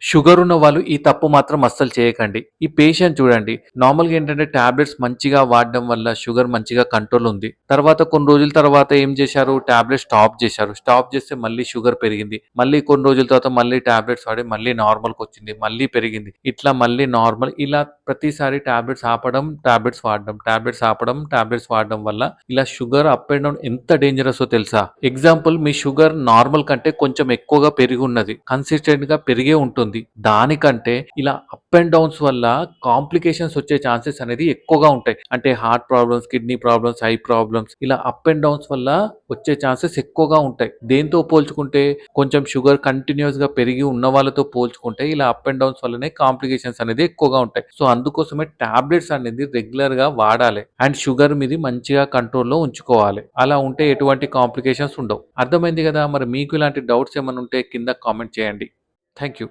Sugar ఉన్న వాళ్ళు ఈ తప్పు మాత్రం అస్సలు చేయకండి. ఈ పేషెంట్ చూడండి నార్మల్‌గా ఏంటంటే టాబ్లెట్స్ మంచిగా వాడడం వల్ల షుగర్ మంచిగా కంట్రోల్ ఉంది. తర్వాత కొన్ని రోజుల తర్వాత ఏం చేశారు? టాబ్లెట్స్ స్టాప్ చేశారు. స్టాప్ చేస్తే మళ్ళీ షుగర్ పెరిగింది. మళ్ళీ కొన్ని రోజుల తర్వాత మళ్ళీ టాబ్లెట్స్ వాడి మళ్ళీ నార్మల్‌కొచ్చింది. మళ్ళీ పెరిగింది. ఇట్లా మళ్ళీ నార్మల్ ఇలా ప్రతిసారి టాబ్లెట్స్ ఆపడం, టాబ్లెట్స్ వాడడం, టాబ్లెట్స్ ఆపడం, టాబ్లెట్స్ వాడడం వల్ల ఇలా షుగర్ అప్ అండ్ డౌన్ ఎంత డేంజరసో తెలుసా? ఎగ్జాంపుల్ మీ షుగర్ నార్మల్ కంటే కొంచెం ఎక్కువగా పెరిగున్నది. కన్సిస్టెంట్‌గా పెరిగే ఉంటుంది. దానికంటే ఇలా అప్ అండ్ డౌన్స్ వల్ల కాంప్లికేషన్స్ వచ్చే ఛాన్సెస్ అనేది ఎక్కువగా ఉంటాయి. అంటే heart problems, kidney problems, eye problems ఇలా అప్ అండ్ డౌన్స్ వల్ల వచ్చే ఛాన్సెస్ ఎక్కువగా ఉంటాయి. దేనితో పోల్చుకుంటే కొంచెం షుగర్ కంటిన్యూయస్‌గా పెరిగి ఉన్న వాళ్ళతో పోల్చుకుంటే ఇలా అప్ అండ్ డౌన్స్ వల్లనే కాంప్లికేషన్స్ అనేది ఎక్కువగా ఉంటాయి. సో, అందుకోసమే టాబ్లెట్స్ అనేది రెగ్యులర్‌గా వాడాలి. అండ్ షుగర్ మీది మంచిగా కంట్రోల్‌లో ఉంచుకోవాలి. అలా ఉంటే ఎటువంటి కాంప్లికేషన్స్ ఉండవు. అర్థమైంది గదా! మరి మీకు ఇలాంటి డౌట్స్ ఏమన్నా ఉంటే కింద కామెంట్ చేయండి. Thank you.